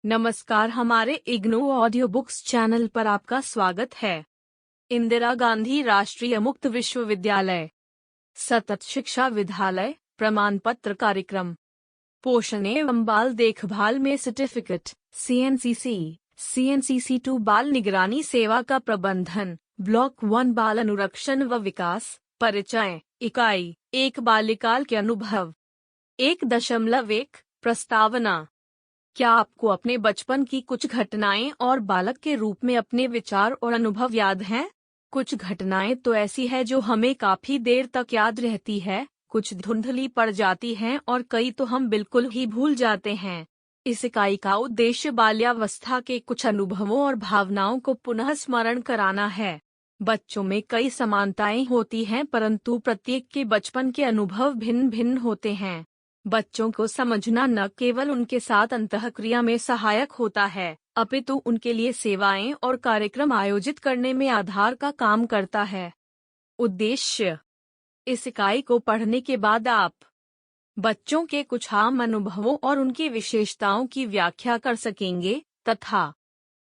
नमस्कार, हमारे IGNOU audio books channel पर आपका स्वागत है। इंदिरा गांधी राष्ट्रीय मुक्त विश्वविद्यालय सतत शिक्षा विद्यालय प्रमाण पत्र कार्यक्रम पोषण एवं बाल देखभाल में सर्टिफिकेट CNCC 2 बाल निगरानी सेवा का प्रबंधन ब्लॉक 1 बाल अनुरक्षण व विकास परिचय इकाई 1 बाल्यकाल के अनुभव 1.1 प्रस्तावना। क्या आपको अपने बचपन की कुछ घटनाएं और बालक के रूप में अपने विचार और अनुभव याद हैं? कुछ घटनाएं तो ऐसी है जो हमें काफी देर तक याद रहती है, कुछ धुंधली पड़ जाती हैं और कई तो हम बिल्कुल ही भूल जाते हैं। इस इकाई का उद्देश्य बाल्यावस्था के कुछ अनुभवों और भावनाओं को पुनः स्मरण कराना है। बच्चों में कई समानताएं होती हैं, परंतु प्रत्येक के बचपन के अनुभव भिन्न भिन्न होते हैं। बच्चों को समझना न केवल उनके साथ अंतःक्रिया में सहायक होता है, अपितु उनके लिए सेवाएं और कार्यक्रम आयोजित करने में आधार का काम करता है। उद्देश्य: इस इकाई को पढ़ने के बाद आप बच्चों के कुछ आम अनुभवों और उनकी विशेषताओं की व्याख्या कर सकेंगे तथा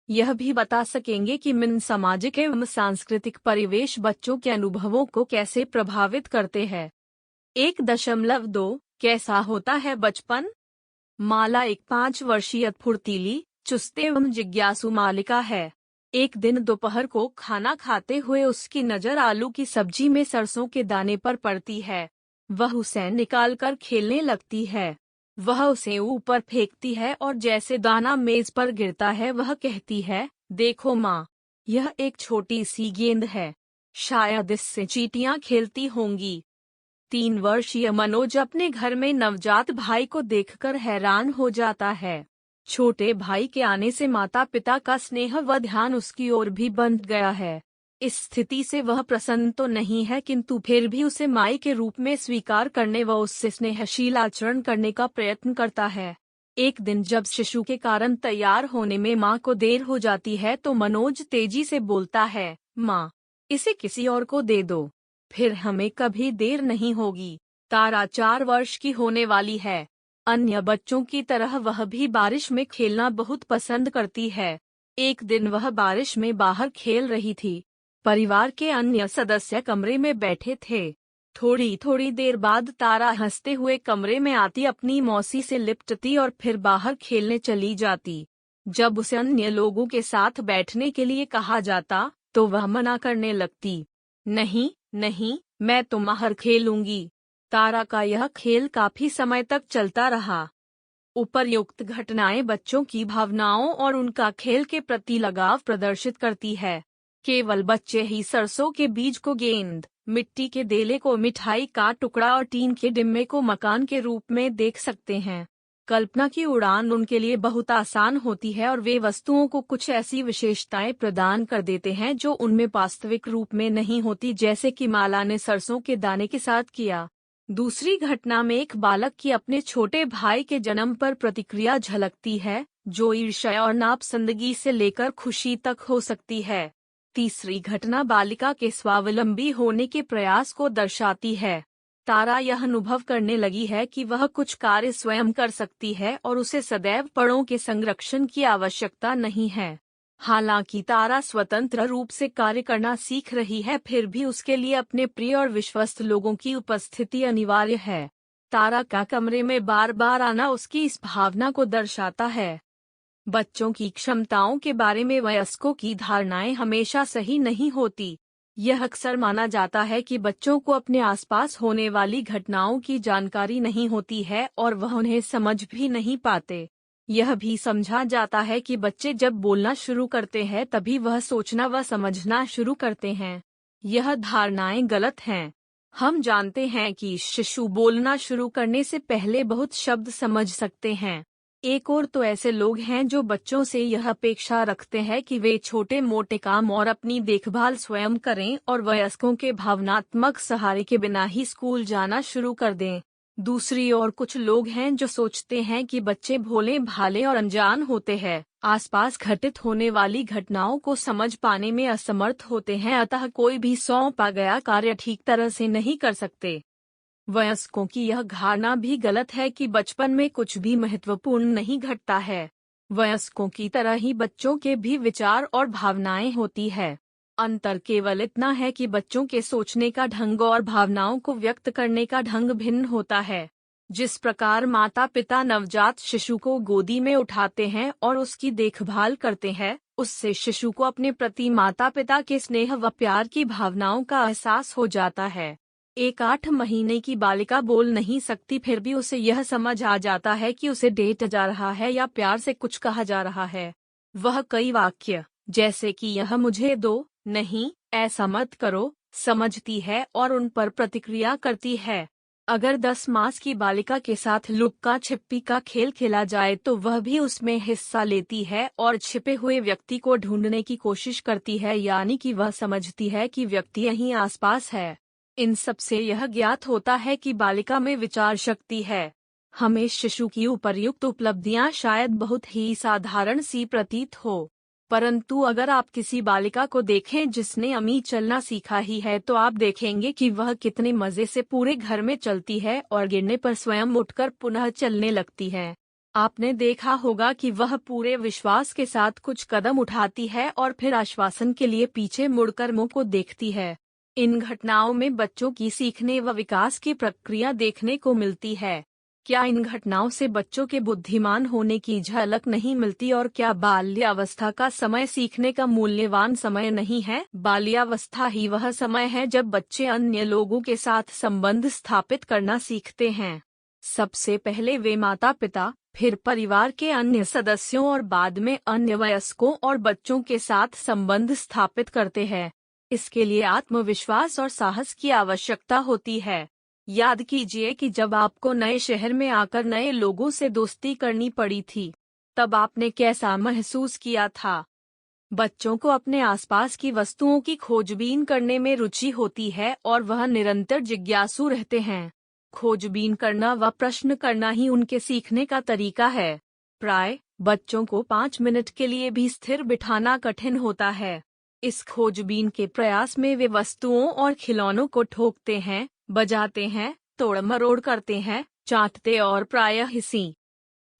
यह भी बता सकेंगे कि भिन्न सामाजिक एवं सांस्कृतिक परिवेश बच्चों के अनुभवों को कैसे प्रभावित करते हैं। 1.2 कैसा होता है बचपन? माला एक 5 वर्षीय फुर्तीली, चुस्त एवं जिज्ञासु बालिका है। एक दिन दोपहर को खाना खाते हुए उसकी नजर आलू की सब्जी में सरसों के दाने पर पड़ती है। वह उसे निकालकर खेलने लगती है। वह उसे ऊपर फेंकती है और जैसे दाना मेज पर गिरता है वह कहती है, देखो माँ, यह एक छोटी सी गेंद है, शायद इससे चींटियां खेलती होंगी। 3 वर्षीय मनोज अपने घर में नवजात भाई को देखकर हैरान हो जाता है। छोटे भाई के आने से माता पिता का स्नेह व ध्यान उसकी ओर भी बंध गया है। इस स्थिति से वह प्रसन्न तो नहीं है, किंतु फिर भी उसे माई के रूप में स्वीकार करने व उससे स्नेहशील आचरण करने का प्रयत्न करता है। एक दिन जब शिशु के कारण तैयार होने में माँ को देर हो जाती है तो मनोज तेजी से बोलता है, माँ, इसे किसी और को दे दो, फिर हमें कभी देर नहीं होगी। तारा 4 वर्ष की होने वाली है। अन्य बच्चों की तरह वह भी बारिश में खेलना बहुत पसंद करती है। एक दिन वह बारिश में बाहर खेल रही थी। परिवार के अन्य सदस्य कमरे में बैठे थे। थोड़ी थोड़ी देर बाद तारा हंसते हुए कमरे में आती, अपनी मौसी से लिपटती और फिर बाहर खेलने चली जाती। जब उसे अन्य लोगों के साथ बैठने के लिए कहा जाता तो वह मना करने लगती। नहीं नहीं, मैं तो बाहर खेलूंगी। तारा का यह खेल काफी समय तक चलता रहा। उपर्युक्त घटनाएं बच्चों की भावनाओं और उनका खेल के प्रति लगाव प्रदर्शित करती है। केवल बच्चे ही सरसों के बीज को गेंद, मिट्टी के देले को मिठाई का टुकड़ा और टीन के डिम्बे को मकान के रूप में देख सकते हैं। कल्पना की उड़ान उनके लिए बहुत आसान होती है और वे वस्तुओं को कुछ ऐसी विशेषताएं प्रदान कर देते हैं जो उनमें वास्तविक रूप में नहीं होती, जैसे कि माला ने सरसों के दाने के साथ किया। दूसरी घटना में एक बालक की अपने छोटे भाई के जन्म पर प्रतिक्रिया झलकती है, जो ईर्ष्या और नापसंदगी से लेकर खुशी तक हो सकती है। तीसरी घटना बालिका के स्वावलंबी होने के प्रयास को दर्शाती है। तारा यह अनुभव करने लगी है कि वह कुछ कार्य स्वयं कर सकती है और उसे सदैव बड़ों के संरक्षण की आवश्यकता नहीं है। हालांकि तारा स्वतंत्र रूप से कार्य करना सीख रही है, फिर भी उसके लिए अपने प्रिय और विश्वस्त लोगों की उपस्थिति अनिवार्य है। तारा का कमरे में बार बार आना उसकी इस भावना को दर्शाता है। बच्चों की क्षमताओं के बारे में वयस्कों की धारणाएं हमेशा सही नहीं होती। यह अक्सर माना जाता है कि बच्चों को अपने आसपास होने वाली घटनाओं की जानकारी नहीं होती है और वह उन्हें समझ भी नहीं पाते। यह भी समझा जाता है कि बच्चे जब बोलना शुरू करते हैं तभी वह सोचना व समझना शुरू करते हैं। यह धारणाएं गलत हैं। हम जानते हैं कि शिशु बोलना शुरू करने से पहले बहुत शब्द समझ सकते हैं। एक और तो ऐसे लोग हैं जो बच्चों से यह अपेक्षा रखते हैं कि वे छोटे मोटे काम और अपनी देखभाल स्वयं करें और वयस्कों के भावनात्मक सहारे के बिना ही स्कूल जाना शुरू कर दें। दूसरी ओर कुछ लोग हैं जो सोचते हैं कि बच्चे भोले भाले और अनजान होते हैं, आसपास घटित होने वाली घटनाओं को समझ पाने में असमर्थ होते हैं, अतः कोई भी सौंपा गया कार्य ठीक तरह से नहीं कर सकते। वयस्कों की यह धारणा भी गलत है कि बचपन में कुछ भी महत्वपूर्ण नहीं घटता है। वयस्कों की तरह ही बच्चों के भी विचार और भावनाएं होती है। अंतर केवल इतना है कि बच्चों के सोचने का ढंग और भावनाओं को व्यक्त करने का ढंग भिन्न होता है। जिस प्रकार माता पिता नवजात शिशु को गोदी में उठाते हैं और उसकी देखभाल करते हैं, उससे शिशु को अपने प्रति माता पिता के स्नेह व प्यार की भावनाओं का एहसास हो जाता है। एक 8 महीने की बालिका बोल नहीं सकती, फिर भी उसे यह समझ आ जाता है कि उसे डांटा जा रहा है या प्यार से कुछ कहा जा रहा है। वह कई वाक्य, जैसे कि यह मुझे दो, नहीं, ऐसा मत करो, समझती है और उन पर प्रतिक्रिया करती है। अगर 10 मास की बालिका के साथ लुक्का छिपी का खेल खेला जाए तो वह भी उसमें हिस्सा लेती है और छिपे हुए व्यक्ति को ढूंढने की कोशिश करती है, यानी कि वह समझती है कि व्यक्ति यहीं आसपास है। इन सब से यह ज्ञात होता है कि बालिका में विचार शक्ति है। हमें शिशु की उपर्युक्त उपलब्धियां शायद बहुत ही साधारण सी प्रतीत हो, परंतु अगर आप किसी बालिका को देखें जिसने अमी चलना सीखा ही है तो आप देखेंगे कि वह कितने मजे से पूरे घर में चलती है और गिरने पर स्वयं उठकर पुनः चलने लगती है। आपने देखा होगा कि वह पूरे विश्वास के साथ कुछ कदम उठाती है और फिर आश्वासन के लिए पीछे मुड़कर मुंह को देखती है। इन घटनाओं में बच्चों की सीखने व विकास की प्रक्रिया देखने को मिलती है। क्या इन घटनाओं से बच्चों के बुद्धिमान होने की झलक नहीं मिलती और क्या बाल्यावस्था का समय सीखने का मूल्यवान समय नहीं है? बाल्यावस्था ही वह समय है जब बच्चे अन्य लोगों के साथ संबंध स्थापित करना सीखते हैं। सबसे पहले वे माता पिता, फिर परिवार के अन्य सदस्यों और बाद में अन्य वयस्कों और बच्चों के साथ संबंध स्थापित करते हैं। इसके लिए आत्मविश्वास और साहस की आवश्यकता होती है। याद कीजिए कि जब आपको नए शहर में आकर नए लोगों से दोस्ती करनी पड़ी थी, तब आपने कैसा महसूस किया था? बच्चों को अपने आसपास की वस्तुओं की खोजबीन करने में रुचि होती है और वह निरंतर जिज्ञासु रहते हैं। खोजबीन करना व प्रश्न करना ही उनके सीखने का तरीका है। प्राय बच्चों को 5 मिनट के लिए भी स्थिर बिठाना कठिन होता है। इस खोजबीन के प्रयास में वे वस्तुओं और खिलौनों को ठोकते हैं, बजाते हैं, तोड़ मरोड़ करते हैं, चाटते और प्रायः इसी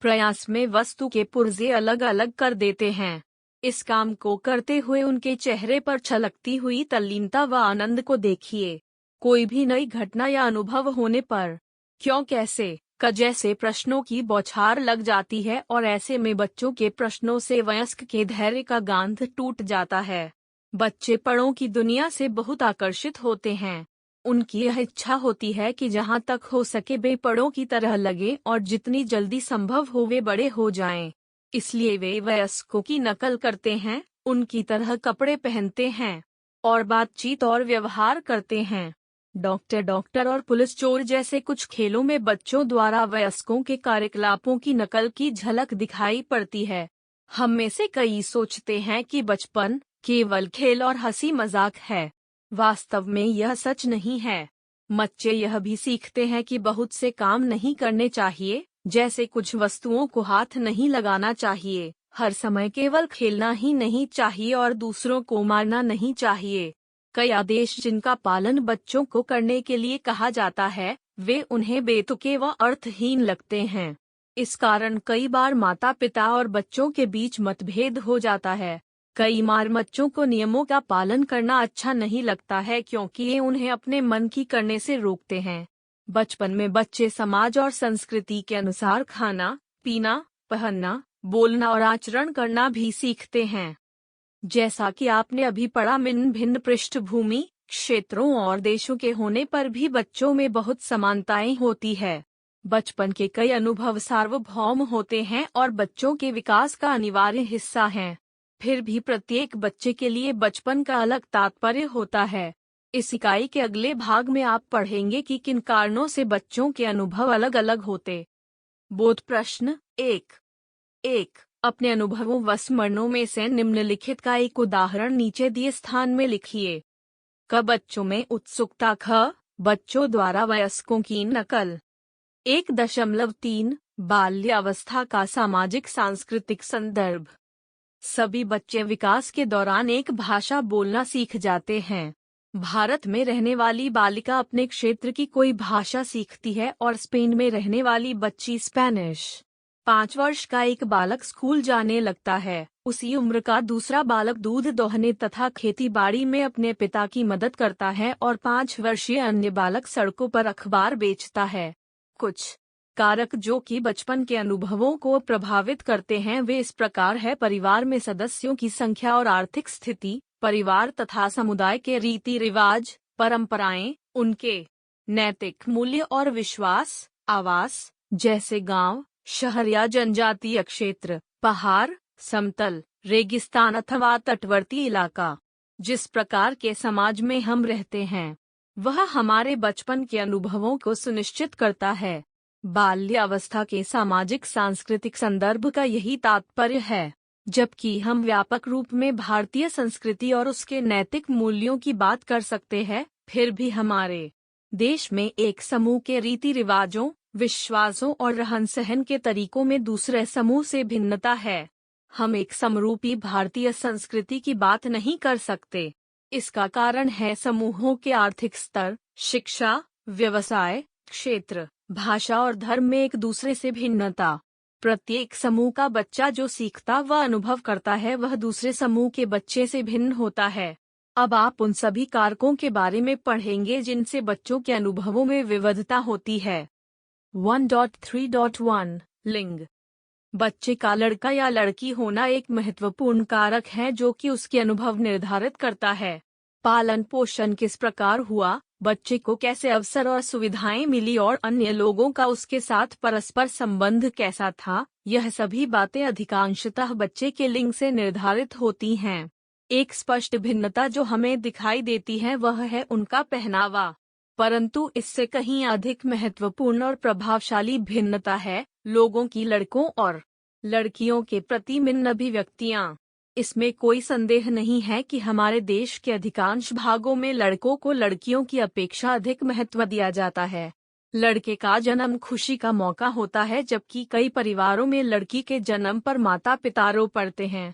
प्रयास में वस्तु के पुर्जे अलग अलग कर देते हैं। इस काम को करते हुए उनके चेहरे पर छलकती हुई तल्लीनता व आनंद को देखिए। कोई भी नई घटना या अनुभव होने पर क्यों, कैसे, जैसे प्रश्नों की बौछार लग जाती है और ऐसे में बच्चों के प्रश्नों से वयस्क के धैर्य का गांठ टूट जाता है। बच्चे पड़ों की दुनिया से बहुत आकर्षित होते हैं। उनकी यह इच्छा होती है कि जहां तक हो सके वे बड़ों की तरह लगे और जितनी जल्दी संभव हो वे बड़े हो जाएं। इसलिए वे वयस्कों की नकल करते हैं, उनकी तरह कपड़े पहनते हैं और बातचीत और व्यवहार करते हैं। डॉक्टर और पुलिस चोर जैसे कुछ खेलों में बच्चों द्वारा वयस्कों के कार्यकलापों की नकल की झलक दिखाई पड़ती है। हम में से कई सोचते हैं कि बचपन केवल खेल और हंसी मजाक है। वास्तव में यह सच नहीं है। बच्चे यह भी सीखते हैं कि बहुत से काम नहीं करने चाहिए, जैसे कुछ वस्तुओं को हाथ नहीं लगाना चाहिए, हर समय केवल खेलना ही नहीं चाहिए और दूसरों को मारना नहीं चाहिए। कई आदेश जिनका पालन बच्चों को करने के लिए कहा जाता है, वे उन्हें बेतुके व अर्थहीन लगते हैं। इस कारण कई बार माता पिता और बच्चों के बीच मतभेद हो जाता है। कई बार बच्चों को नियमों का पालन करना अच्छा नहीं लगता है क्योंकि ये उन्हें अपने मन की करने से रोकते हैं। बचपन में बच्चे समाज और संस्कृति के अनुसार खाना, पीना, पहनना, बोलना और आचरण करना भी सीखते हैं। जैसा कि आपने अभी पढ़ा, भिन्न भिन्न पृष्ठभूमि, क्षेत्रों और देशों के होने पर भी बच्चों में बहुत समानताएं होती है। बचपन के कई अनुभव सार्वभौम होते हैं और बच्चों के विकास का अनिवार्य हिस्सा हैं। फिर भी प्रत्येक बच्चे के लिए बचपन का अलग तात्पर्य होता है। इस इकाई के अगले भाग में आप पढ़ेंगे कि किन कारणों से बच्चों के अनुभव अलग अलग होते। बोध प्रश्न 1 अपने अनुभवों व स्मरणों में से निम्नलिखित का एक उदाहरण नीचे दिए स्थान में लिखिए। बच्चों में उत्सुकता। बच्चों द्वारा वयस्कों की नकल। 1.3 बाल्यावस्था का सामाजिक सांस्कृतिक संदर्भ। सभी बच्चे विकास के दौरान एक भाषा बोलना सीख जाते हैं। भारत में रहने वाली बालिका अपने क्षेत्र की कोई भाषा सीखती है और स्पेन में रहने वाली बच्ची स्पेनिश। 5 वर्ष का एक बालक स्कूल जाने लगता है। उसी उम्र का दूसरा बालक दूध दोहने तथा खेती बाड़ी में अपने पिता की मदद करता है और 5 वर्षीय अन्य बालक सड़कों पर अखबार बेचता है। कुछ कारक जो कि बचपन के अनुभवों को प्रभावित करते हैं वे इस प्रकार है। परिवार में सदस्यों की संख्या और आर्थिक स्थिति, परिवार तथा समुदाय के रीति रिवाज, परंपराएं, उनके नैतिक मूल्य और विश्वास, आवास जैसे गांव, शहर या जनजातीय क्षेत्र, पहाड़, समतल, रेगिस्तान अथवा तटवर्ती इलाका। जिस प्रकार के समाज में हम रहते हैं वह हमारे बचपन के अनुभवों को सुनिश्चित करता है। बाल्यावस्था के सामाजिक सांस्कृतिक संदर्भ का यही तात्पर्य है। जबकि हम व्यापक रूप में भारतीय संस्कृति और उसके नैतिक मूल्यों की बात कर सकते हैं, फिर भी हमारे देश में एक समूह के रीति रिवाजों, विश्वासों और रहन सहन के तरीकों में दूसरे समूह से भिन्नता है। हम एक समरूपी भारतीय संस्कृति की बात नहीं कर सकते। इसका कारण है समूहों के आर्थिक स्तर, शिक्षा, व्यवसाय, क्षेत्र, भाषा और धर्म में एक दूसरे से भिन्नता। प्रत्येक समूह का बच्चा जो सीखता व अनुभव करता है वह दूसरे समूह के बच्चे से भिन्न होता है। अब आप उन सभी कारकों के बारे में पढ़ेंगे जिनसे बच्चों के अनुभवों में विविधता होती है। 1.3.1 लिंग। बच्चे का लड़का या लड़की होना एक महत्वपूर्ण कारक है जो कि उसके अनुभव निर्धारित करता है। पालन पोषण किस प्रकार हुआ, बच्चे को कैसे अवसर और सुविधाएं मिली और अन्य लोगों का उसके साथ परस्पर संबंध कैसा था, यह सभी बातें अधिकांशतः बच्चे के लिंग से निर्धारित होती हैं। एक स्पष्ट भिन्नता जो हमें दिखाई देती है वह है उनका पहनावा, परंतु इससे कहीं अधिक महत्वपूर्ण और प्रभावशाली भिन्नता है लोगों की लड़कों और लड़कियों के प्रति भिन्न अभिव्यक्तियां। इसमें कोई संदेह नहीं है कि हमारे देश के अधिकांश भागों में लड़कों को लड़कियों की अपेक्षा अधिक महत्व दिया जाता है। लड़के का जन्म खुशी का मौका होता है, जबकि कई परिवारों में लड़की के जन्म पर माता पिता रो पड़ते हैं।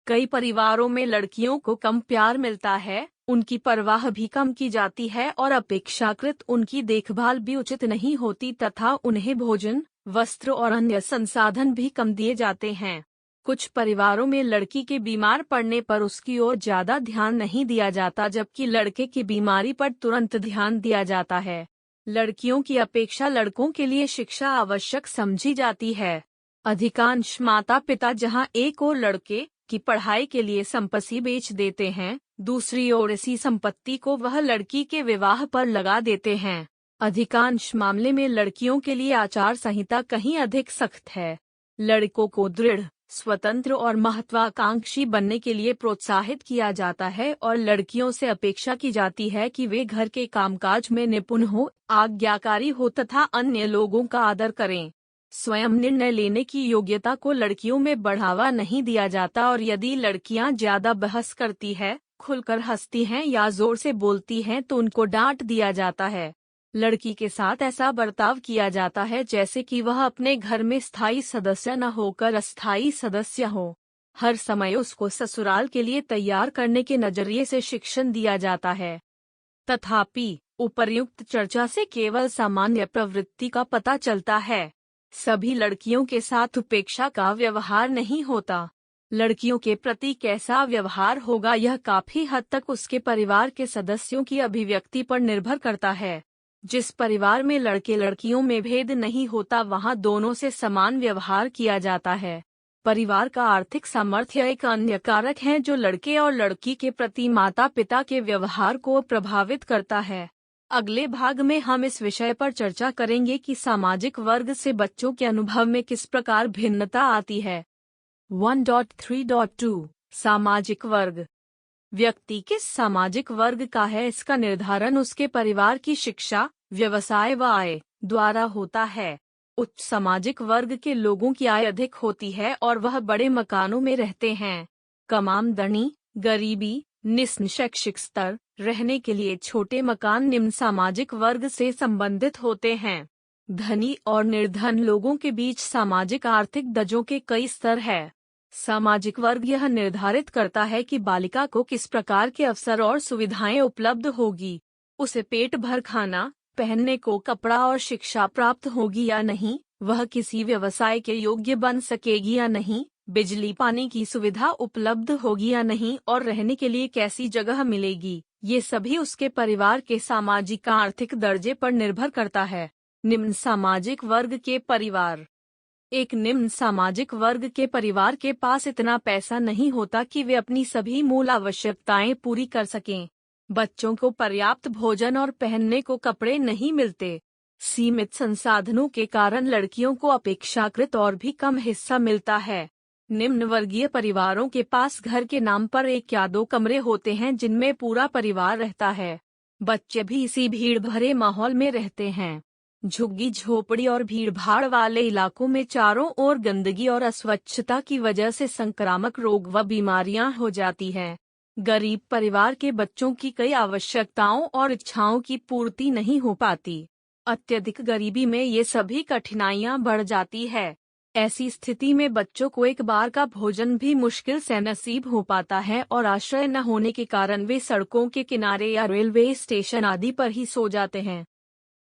कई परिवारों में लड़कियों को कम प्यार मिलता है, उनकी परवाह भी कम की जाती है और अपेक्षाकृत उनकी देखभाल भी उचित नहीं होती तथा उन्हें भोजन, वस्त्र और अन्य संसाधन भी कम दिए जाते हैं। कुछ परिवारों में लड़की के बीमार पड़ने पर उसकी ओर ज्यादा ध्यान नहीं दिया जाता, जबकि लड़के की बीमारी पर तुरंत ध्यान दिया जाता है। लड़कियों की अपेक्षा लड़कों के लिए शिक्षा आवश्यक समझी जाती है। अधिकांश माता पिता जहां एक ओर लड़के की पढ़ाई के लिए संपत्ति बेच देते हैं, दूसरी ओर इसी संपत्ति को वह लड़की के विवाह पर लगा देते हैं। अधिकांश मामले में लड़कियों के लिए आचार संहिता कहीं अधिक सख्त है। लड़कों को दृढ़, स्वतंत्र और महत्वाकांक्षी बनने के लिए प्रोत्साहित किया जाता है और लड़कियों से अपेक्षा की जाती है कि वे घर के कामकाज में निपुण हो, आज्ञाकारी हो तथा अन्य लोगों का आदर करें। स्वयं निर्णय लेने की योग्यता को लड़कियों में बढ़ावा नहीं दिया जाता और यदि लड़कियां ज्यादा बहस करती है, खुलकर हंसती हैं या जोर से बोलती हैं तो उनको डांट दिया जाता है। लड़की के साथ ऐसा बर्ताव किया जाता है जैसे कि वह अपने घर में स्थायी सदस्य न होकर अस्थायी सदस्य हो। हर समय उसको ससुराल के लिए तैयार करने के नजरिए से शिक्षण दिया जाता है। तथापि उपर्युक्त चर्चा से केवल सामान्य प्रवृत्ति का पता चलता है। सभी लड़कियों के साथ उपेक्षा का व्यवहार नहीं होता। लड़कियों के प्रति कैसा व्यवहार होगा यह काफी हद तक उसके परिवार के सदस्यों की अभिव्यक्ति पर निर्भर करता है। जिस परिवार में लड़के लड़कियों में भेद नहीं होता वहां दोनों से समान व्यवहार किया जाता है। परिवार का आर्थिक सामर्थ्य एक अन्य कारक है जो लड़के और लड़की के प्रति माता पिता के व्यवहार को प्रभावित करता है। अगले भाग में हम इस विषय पर चर्चा करेंगे कि सामाजिक वर्ग से बच्चों के अनुभव में किस प्रकार भिन्नता आती है। 1.3.2 सामाजिक वर्ग। व्यक्ति किस सामाजिक वर्ग का है इसका निर्धारण उसके परिवार की शिक्षा, व्यवसाय व आय द्वारा होता है। उच्च सामाजिक वर्ग के लोगों की आय अधिक होती है और वह बड़े मकानों में रहते हैं। कम आमदनी, गरीबी, निम्न शैक्षिक स्तर, रहने के लिए छोटे मकान निम्न सामाजिक वर्ग से संबंधित होते हैं। धनी और निर्धन लोगों के बीच सामाजिक आर्थिक दर्जों के कई स्तर है। सामाजिक वर्ग यह निर्धारित करता है कि बालिका को किस प्रकार के अवसर और सुविधाएं उपलब्ध होगी, उसे पेट भर खाना, पहनने को कपड़ा और शिक्षा प्राप्त होगी या नहीं, वह किसी व्यवसाय के योग्य बन सकेगी या नहीं, बिजली पानी की सुविधा उपलब्ध होगी या नहीं और रहने के लिए कैसी जगह मिलेगी, ये सभी उसके परिवार के सामाजिक आर्थिक दर्जे पर निर्भर करता है। निम्न सामाजिक वर्ग के परिवार। एक निम्न सामाजिक वर्ग के परिवार के पास इतना पैसा नहीं होता कि वे अपनी सभी मूल आवश्यकताएं पूरी कर सकें। बच्चों को पर्याप्त भोजन और पहनने को कपड़े नहीं मिलते। सीमित संसाधनों के कारण लड़कियों को अपेक्षाकृत और भी कम हिस्सा मिलता है। निम्न वर्गीय परिवारों के पास घर के नाम पर 1 या 2 कमरे होते हैं जिनमें पूरा परिवार रहता है। बच्चे भी इसी भीड़ भरे माहौल में रहते हैं। झुग्गी झोपड़ी और भीड़भाड़ वाले इलाकों में चारों ओर गंदगी और अस्वच्छता की वजह से संक्रामक रोग व बीमारियां हो जाती हैं। गरीब परिवार के बच्चों की कई आवश्यकताओं और इच्छाओं की पूर्ति नहीं हो पाती। अत्यधिक गरीबी में ये सभी कठिनाइयां बढ़ जाती है। ऐसी स्थिति में बच्चों को एक बार का भोजन भी मुश्किल से नसीब हो पाता है और आश्रय न होने के कारण वे सड़कों के किनारे या रेलवे स्टेशन आदि पर ही सो जाते हैं।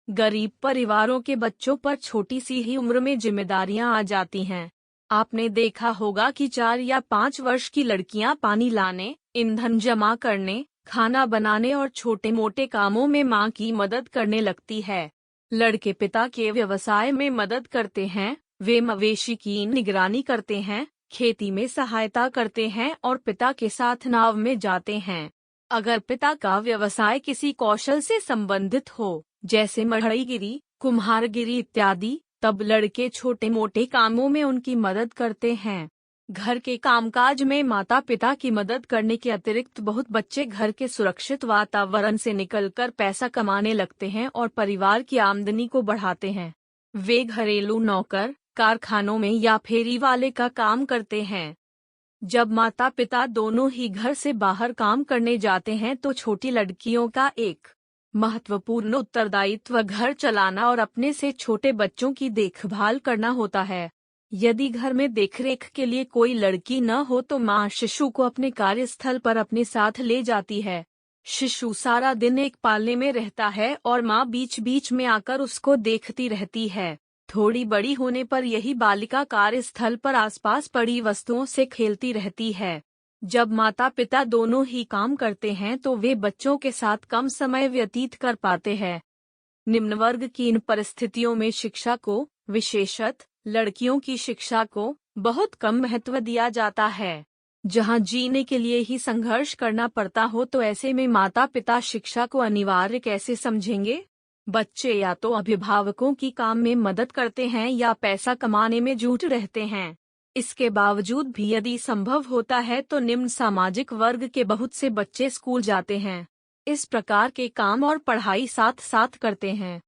गरीब परिवारों के बच्चों पर छोटी सी ही उम्र में जिम्मेदारियां आ जाती हैं। आपने देखा होगा कि 4 या 5 वर्ष की लड़कियां पानी लाने, ईंधन जमा करने, खाना बनाने और छोटे मोटे कामों में मां की मदद करने लगती है। लड़के पिता के व्यवसाय में मदद करते हैं, वे मवेशी की निगरानी करते हैं, खेती में सहायता करते हैं और पिता के साथ नाव में जाते हैं। अगर पिता का व्यवसाय किसी कौशल से संबंधित हो, जैसे मढ़ईगिरी, कुम्हारगिरी इत्यादि, तब लड़के छोटे मोटे कामों में उनकी मदद करते हैं। घर के कामकाज में माता पिता की मदद करने के अतिरिक्त बहुत बच्चे घर के सुरक्षित वातावरण से निकलकर पैसा कमाने लगते हैं और परिवार की आमदनी को बढ़ाते हैं। वे घरेलू नौकर, कारखानों में या फेरी वाले का काम करते हैं। जब माता पिता दोनों ही घर से बाहर काम करने जाते हैं तो छोटी लड़कियों का एक महत्वपूर्ण उत्तरदायित्व घर चलाना और अपने से छोटे बच्चों की देखभाल करना होता है। यदि घर में देखरेख के लिए कोई लड़की न हो तो मां शिशु को अपने कार्यस्थल पर अपने साथ ले जाती है। शिशु सारा दिन एक पालने में रहता है और मां बीच बीच में आकर उसको देखती रहती है। थोड़ी बड़ी होने पर यही बालिका कार्यस्थल पर आसपास पड़ी वस्तुओं से खेलती रहती है। जब माता पिता दोनों ही काम करते हैं तो वे बच्चों के साथ कम समय व्यतीत कर पाते हैं। निम्न वर्ग की इन परिस्थितियों में शिक्षा को, विशेषत लड़कियों की शिक्षा को, बहुत कम महत्व दिया जाता है। जहां जीने के लिए ही संघर्ष करना पड़ता हो तो ऐसे में माता पिता शिक्षा को अनिवार्य कैसे समझेंगे? बच्चे या तो अभिभावकों की काम में मदद करते हैं या पैसा कमाने में जुट रहते हैं। इसके बावजूद भी यदि संभव होता है तो निम्न सामाजिक वर्ग के बहुत से बच्चे स्कूल जाते हैं। इस प्रकार के काम और पढ़ाई साथ साथ करते हैं।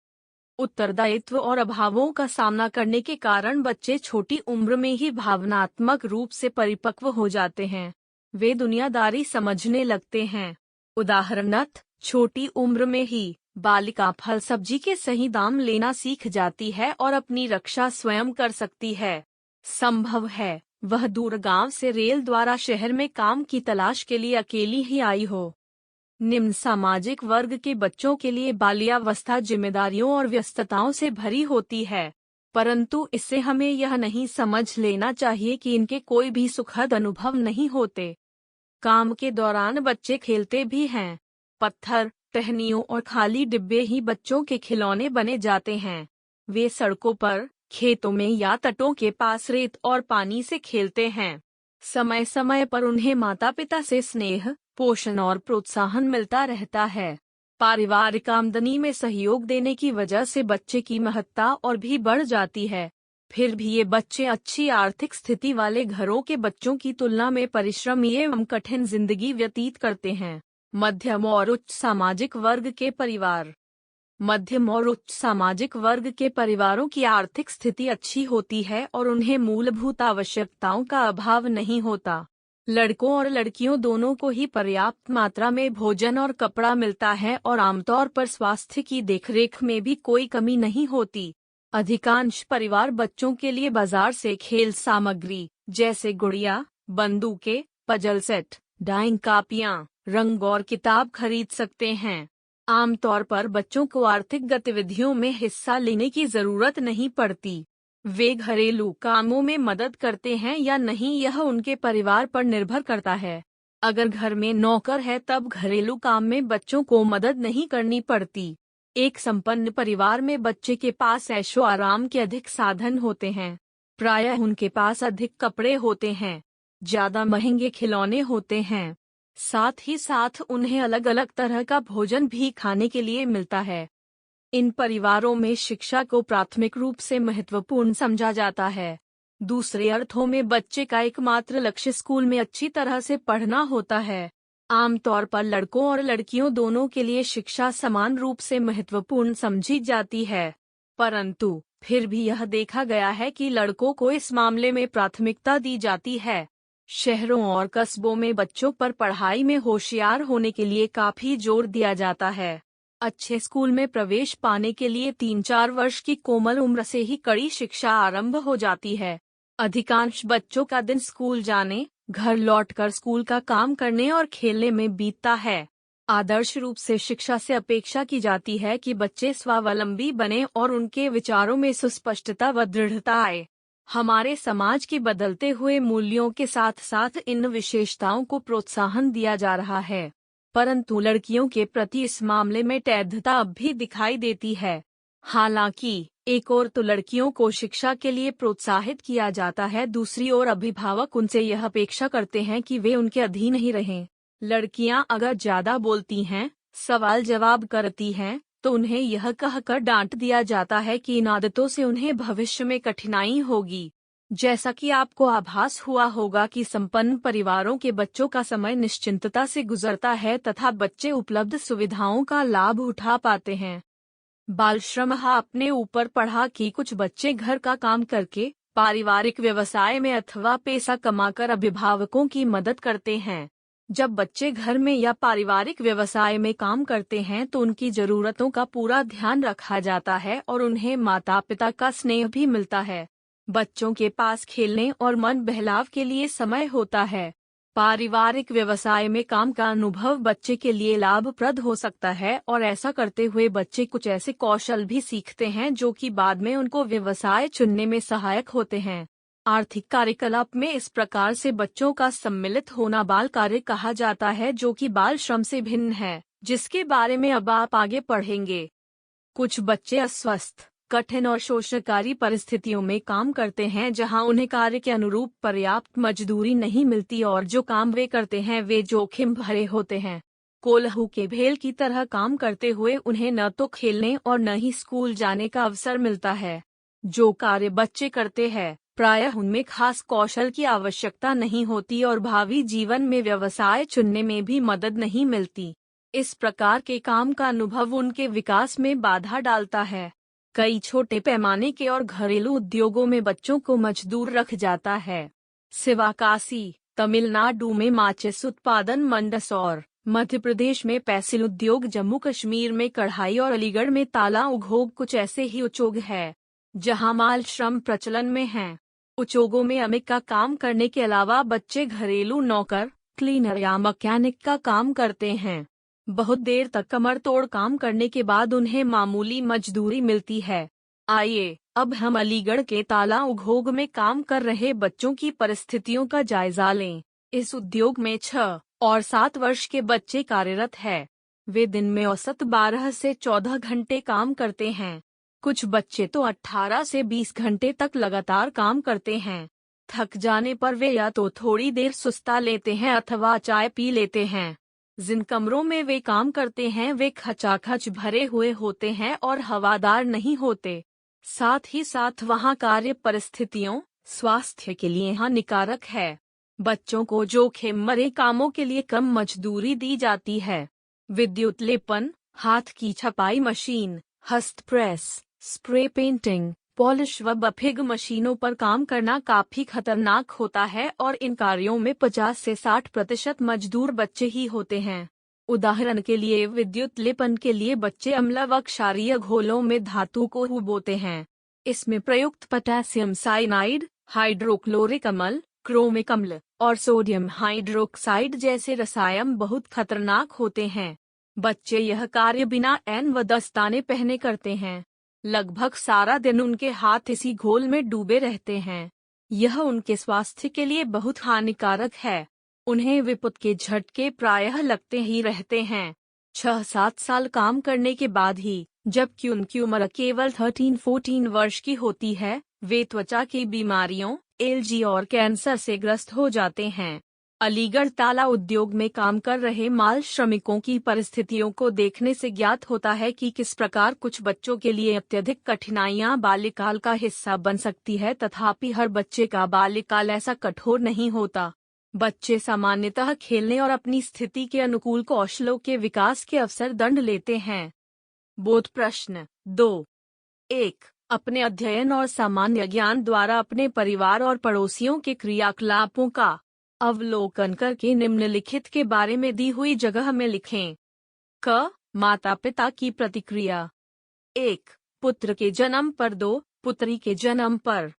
उत्तरदायित्व और अभावों का सामना करने के कारण बच्चे छोटी उम्र में ही भावनात्मक रूप से परिपक्व हो जाते हैं। वे दुनियादारी समझने लगते हैं। उदाहरणतः छोटी उम्र में ही बालिका फल सब्जी के सही दाम लेना सीख जाती है और अपनी रक्षा स्वयं कर सकती है। संभव है वह दूर गांव से रेल द्वारा शहर में काम की तलाश के लिए अकेली ही आई हो। निम्न सामाजिक वर्ग के बच्चों के लिए बाल्यावस्था जिम्मेदारियों और व्यस्तताओं से भरी होती है, परंतु इससे हमें यह नहीं समझ लेना चाहिए कि इनके कोई भी सुखद अनुभव नहीं होते। काम के दौरान बच्चे खेलते भी हैं। पत्थर, टहनियों और खाली डिब्बे ही बच्चों के खिलौने बने जाते हैं। वे सड़कों पर, खेतों में या तटों के पास रेत और पानी से खेलते हैं। समय समय पर उन्हें माता पिता से स्नेह, पोषण और प्रोत्साहन मिलता रहता है। पारिवारिक आमदनी में सहयोग देने की वजह से बच्चे की महत्ता और भी बढ़ जाती है। फिर भी ये बच्चे अच्छी आर्थिक स्थिति वाले घरों के बच्चों की तुलना में परिश्रमी एवं कठिन जिंदगी व्यतीत करते हैं। मध्यम और उच्च सामाजिक वर्ग के परिवार। मध्यम और उच्च सामाजिक वर्ग के परिवारों की आर्थिक स्थिति अच्छी होती है और उन्हें मूलभूत आवश्यकताओं का अभाव नहीं होता। लड़कों और लड़कियों दोनों को ही पर्याप्त मात्रा में भोजन और कपड़ा मिलता है और आमतौर पर स्वास्थ्य की देखरेख में भी कोई कमी नहीं होती। अधिकांश परिवार बच्चों के लिए बाजार से खेल सामग्री जैसे गुड़िया, बंदूकें, पजल सेट, ड्राइंग कापियां, रंग और किताब खरीद सकते हैं। आमतौर पर बच्चों को आर्थिक गतिविधियों में हिस्सा लेने की जरूरत नहीं पड़ती। वे घरेलू कामों में मदद करते हैं या नहीं यह उनके परिवार पर निर्भर करता है। अगर घर में नौकर है तब घरेलू काम में बच्चों को मदद नहीं करनी पड़ती। एक संपन्न परिवार में बच्चे के पास ऐशो आराम के अधिक साधन होते हैं। प्रायः उनके पास अधिक कपड़े होते हैं, ज्यादा महंगे खिलौने होते हैं, साथ ही साथ उन्हें अलग अलग तरह का भोजन भी खाने के लिए मिलता है। इन परिवारों में शिक्षा को प्राथमिक रूप से महत्वपूर्ण समझा जाता है। दूसरे अर्थों में बच्चे का एकमात्र लक्ष्य स्कूल में अच्छी तरह से पढ़ना होता है। आमतौर पर लड़कों और लड़कियों दोनों के लिए शिक्षा समान रूप से महत्वपूर्ण समझी जाती है, परंतु फिर भी यह देखा गया है कि लड़कों को इस मामले में प्राथमिकता दी जाती है। शहरों और कस्बों में बच्चों पर पढ़ाई में होशियार होने के लिए काफी जोर दिया जाता है। अच्छे स्कूल में प्रवेश पाने के लिए 3-4 वर्ष की कोमल उम्र से ही कड़ी शिक्षा आरंभ हो जाती है। अधिकांश बच्चों का दिन स्कूल जाने, घर लौटकर स्कूल का काम करने और खेलने में बीतता है। आदर्श रूप से शिक्षा से अपेक्षा की जाती है कि बच्चे स्वावलंबी बने और उनके विचारों में सुस्पष्टता व दृढ़ता आए। हमारे समाज के बदलते हुए मूल्यों के साथ साथ इन विशेषताओं को प्रोत्साहन दिया जा रहा है, परंतु लड़कियों के प्रति इस मामले में टैधता अब भी दिखाई देती है। हालांकि एक ओर तो लड़कियों को शिक्षा के लिए प्रोत्साहित किया जाता है, दूसरी ओर अभिभावक उनसे यह अपेक्षा करते हैं कि वे उनके अधीन ही रहें। लड़कियां अगर ज्यादा बोलती हैं, सवाल जवाब करती हैं, तो उन्हें यह कहकर डांट दिया जाता है कि इन आदतों से उन्हें भविष्य में कठिनाई होगी। जैसा कि आपको आभास हुआ होगा कि संपन्न परिवारों के बच्चों का समय निश्चिंतता से गुजरता है तथा बच्चे उपलब्ध सुविधाओं का लाभ उठा पाते हैं। बाल श्रम अपने ऊपर पढ़ा कि कुछ बच्चे घर का काम करके पारिवारिक व्यवसाय में अथवा पैसा कमाकर अभिभावकों की मदद करते हैं। जब बच्चे घर में या पारिवारिक व्यवसाय में काम करते हैं तो उनकी जरूरतों का पूरा ध्यान रखा जाता है और उन्हें माता पिता का स्नेह भी मिलता है। बच्चों के पास खेलने और मन बहलाव के लिए समय होता है। पारिवारिक व्यवसाय में काम का अनुभव बच्चे के लिए लाभप्रद हो सकता है और ऐसा करते हुए बच्चे कुछ ऐसे कौशल भी सीखते हैं जो कि बाद में उनको व्यवसाय चुनने में सहायक होते हैं। आर्थिक कार्यकलाप में इस प्रकार से बच्चों का सम्मिलित होना बाल कार्य कहा जाता है, जो कि बाल श्रम से भिन्न है, जिसके बारे में अब आप आगे पढ़ेंगे। कुछ बच्चे अस्वस्थ, कठिन और शोषणकारी परिस्थितियों में काम करते हैं जहां उन्हें कार्य के अनुरूप पर्याप्त मजदूरी नहीं मिलती और जो काम वे करते हैं वे जोखिम भरे होते हैं। कोल्हू के भेल की तरह काम करते हुए उन्हें न तो खेलने और न ही स्कूल जाने का अवसर मिलता है। जो कार्य बच्चे करते हैं प्रायः उनमें खास कौशल की आवश्यकता नहीं होती और भावी जीवन में व्यवसाय चुनने में भी मदद नहीं मिलती। इस प्रकार के काम का अनुभव उनके विकास में बाधा डालता है। कई छोटे पैमाने के और घरेलू उद्योगों में बच्चों को मजदूर रख जाता है। सिवाकासी, तमिलनाडु में माचिस उत्पादन, मंदसौर, मध्य प्रदेश में पेंसिल उद्योग, जम्मू कश्मीर में कढ़ाई और अलीगढ़ में ताला उद्योग कुछ ऐसे ही उद्योग है जहां माल श्रम प्रचलन में है। उद्योगों में अमिक का काम करने के अलावा बच्चे घरेलू नौकर, क्लीनर या मैकेनिक का काम करते हैं। बहुत देर तक कमर तोड़ काम करने के बाद उन्हें मामूली मजदूरी मिलती है। आइए अब हम अलीगढ़ के ताला उद्योग में काम कर रहे बच्चों की परिस्थितियों का जायजा लें। इस उद्योग में 6 और 7 वर्ष के बच्चे कार्यरत हैं। वे दिन में औसत 12 से 14 घंटे काम करते हैं। कुछ बच्चे तो 18 से 20 घंटे तक लगातार काम करते हैं। थक जाने पर वे या तो थोड़ी देर सुस्ता लेते हैं अथवा चाय पी लेते हैं। जिन कमरों में वे काम करते हैं वे खचाखच भरे हुए होते हैं और हवादार नहीं होते। साथ ही साथ वहाँ कार्य परिस्थितियों, स्वास्थ्य के लिए हानिकारक है। बच्चों को जोखिम भरे कामों के लिए कम मजदूरी दी जाती है। विद्युत लेपन, हाथ की छपाई मशीन, हस्त प्रेस, स्प्रे पेंटिंग, पॉलिश व बफिंग मशीनों पर काम करना काफी खतरनाक होता है और इन कार्यों में 50 से 60% मजदूर बच्चे ही होते हैं। उदाहरण के लिए विद्युत लेपन के लिए बच्चे अम्ल व क्षारीय घोलों में धातु को उबोते हैं। इसमें प्रयुक्त पोटेशियम साइनाइड, हाइड्रोक्लोरिक अम्ल, क्रोमिक अम्ल और सोडियम हाइड्रोक्साइड जैसे रसायन बहुत खतरनाक होते हैं। बच्चे यह कार्य बिना ऐन व दस्ताने पहने करते हैं। लगभग सारा दिन उनके हाथ इसी घोल में डूबे रहते हैं। यह उनके स्वास्थ्य के लिए बहुत हानिकारक है। उन्हें विपत्ति के झटके प्रायः लगते ही रहते हैं। 6-7 साल काम करने के बाद ही, जबकि उनकी उम्र केवल 13-14 वर्ष की होती है, वे त्वचा की बीमारियों, एलर्जी और कैंसर से ग्रस्त हो जाते हैं। अलीगढ़ ताला उद्योग में काम कर रहे माल श्रमिकों की परिस्थितियों को देखने से ज्ञात होता है कि किस प्रकार कुछ बच्चों के लिए अत्यधिक कठिनाइयां बाल्यकाल का हिस्सा बन सकती है। तथापि हर बच्चे का बाल्यकाल ऐसा कठोर नहीं होता। बच्चे सामान्यतः खेलने और अपनी स्थिति के अनुकूल कौशलों के विकास के अवसर दंड लेते हैं। बोध प्रश्न 2। 1. अपने अध्ययन और सामान्य ज्ञान द्वारा अपने परिवार और पड़ोसियों के क्रियाकलापों का अवलोकन करके निम्नलिखित के बारे में दी हुई जगह में लिखें। क. माता पिता की प्रतिक्रिया। 1. पुत्र के जन्म पर 2, पुत्री के जन्म पर।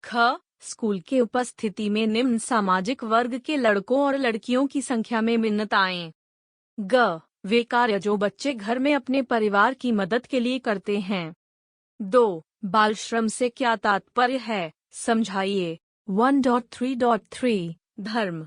ख. स्कूल के उपस्थिति में निम्न सामाजिक वर्ग के लड़कों और लड़कियों की संख्या में भिन्नताएं। ग. वे कार्य जो बच्चे घर में अपने परिवार की मदद के लिए करते हैं। 2. बाल श्रम से क्या तात्पर्य है, समझाइए। 1.3.3 धर्म।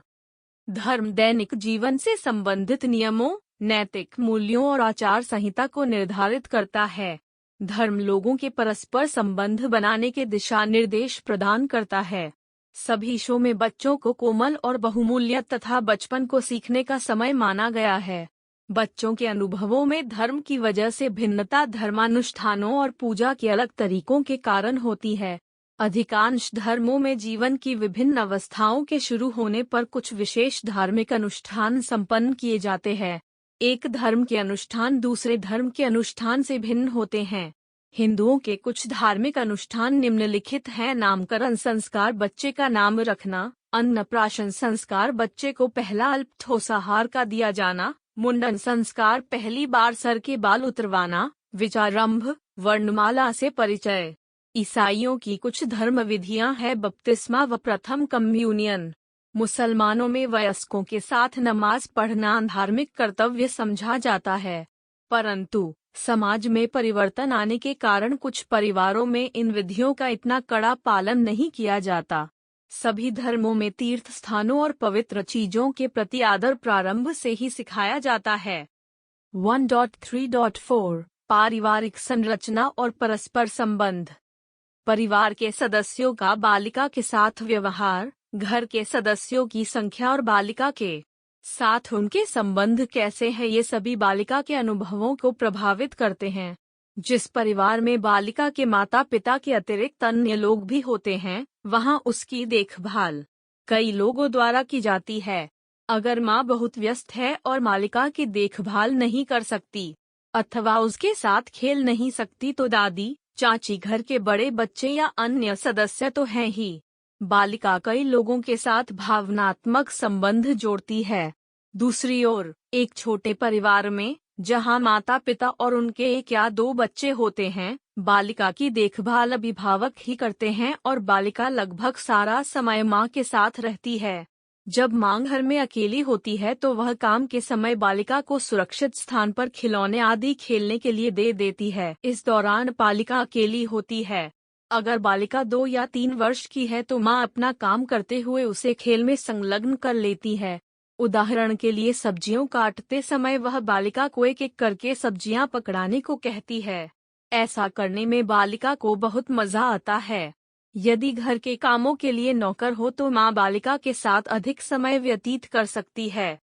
धर्म दैनिक जीवन से संबंधित नियमों, नैतिक मूल्यों और आचार संहिता को निर्धारित करता है। धर्म लोगों के परस्पर संबंध बनाने के दिशा निर्देश प्रदान करता है। सभी शो में बच्चों को कोमल और बहुमूल्य तथा बचपन को सीखने का समय माना गया है। बच्चों के अनुभवों में धर्म की वजह से भिन्नता धर्मानुष्ठानों और पूजा के अलग तरीकों के कारण होती है। अधिकांश धर्मों में जीवन की विभिन्न अवस्थाओं के शुरू होने पर कुछ विशेष धार्मिक अनुष्ठान संपन्न किए जाते हैं। एक धर्म के अनुष्ठान दूसरे धर्म के अनुष्ठान से भिन्न होते हैं। हिंदुओं के कुछ धार्मिक अनुष्ठान निम्नलिखित हैं। नामकरण संस्कार, बच्चे का नाम रखना। अन्नप्राशन संस्कार, बच्चे को पहला अल्प ठोस आहार का दिया जाना। मुंडन संस्कार, पहली बार सर के बाल उतरवाना। विचारारंभ, वर्णमाला से परिचय। ईसाइयों की कुछ धर्म विधियां हैं। बपतिस्मा व प्रथम कम्युनियन। मुसलमानों में वयस्कों के साथ नमाज पढ़ना धार्मिक कर्तव्य समझा जाता है, परंतु समाज में परिवर्तन आने के कारण कुछ परिवारों में इन विधियों का इतना कड़ा पालन नहीं किया जाता। सभी धर्मों में तीर्थ स्थानों और पवित्र चीजों के प्रति आदर प्रारंभ से ही सिखाया जाता है। 1.3.4 पारिवारिक संरचना और परस्पर संबंध। परिवार के सदस्यों का बालिका के साथ व्यवहार, घर के सदस्यों की संख्या और बालिका के साथ उनके संबंध कैसे हैं, ये सभी बालिका के अनुभवों को प्रभावित करते हैं। जिस परिवार में बालिका के माता पिता के अतिरिक्त अन्य लोग भी होते हैं, वहां उसकी देखभाल कई लोगों द्वारा की जाती है। अगर माँ बहुत व्यस्त है और बालिका की देखभाल नहीं कर सकती अथवा उसके साथ खेल नहीं सकती तो दादी, चाची, घर के बड़े बच्चे या अन्य सदस्य तो हैं ही। बालिका कई लोगों के साथ भावनात्मक संबंध जोड़ती है। दूसरी ओर, एक छोटे परिवार में जहां माता पिता और उनके 1 या 2 बच्चे होते हैं, बालिका की देखभाल अभिभावक ही करते हैं और बालिका लगभग सारा समय मां के साथ रहती है। जब मां घर में अकेली होती है तो वह काम के समय बालिका को सुरक्षित स्थान पर खिलौने आदि खेलने के लिए दे देती है। इस दौरान बालिका अकेली होती है। अगर बालिका 2 या 3 वर्ष की है तो माँ अपना काम करते हुए उसे खेल में संलग्न कर लेती है। उदाहरण के लिए सब्जियों काटते समय वह बालिका को एक एक करके सब्जियां पकड़ाने को कहती है। ऐसा करने में बालिका को बहुत मजा आता है। यदि घर के कामों के लिए नौकर हो तो माँ बालिका के साथ अधिक समय व्यतीत कर सकती है।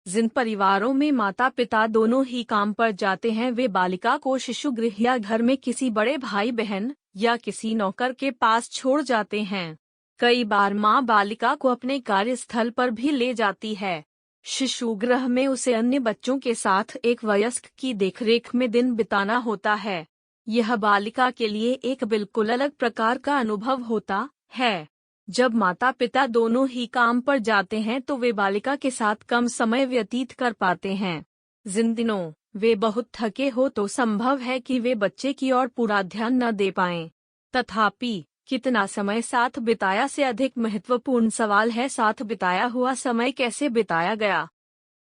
जिन परिवारों में माता पिता दोनों ही काम पर जाते हैं वे बालिका को शिशु गृह या घर में किसी बड़े भाई बहन या किसी नौकर के पास छोड़ जाते हैं। कई बार माँ बालिका को अपने कार्यस्थल पर भी ले जाती है। शिशु गृह में उसे अन्य बच्चों के साथ एक वयस्क की देखरेख में दिन बिताना होता है। यह बालिका के लिए एक बिल्कुल अलग प्रकार का अनुभव होता है। जब माता पिता दोनों ही काम पर जाते हैं तो वे बालिका के साथ कम समय व्यतीत कर पाते हैं। जिन दिनों वे बहुत थके हो तो संभव है कि वे बच्चे की ओर पूरा ध्यान न दे पाएं। तथापि कितना समय साथ बिताया से अधिक महत्वपूर्ण सवाल है साथ बिताया हुआ समय कैसे बिताया गया।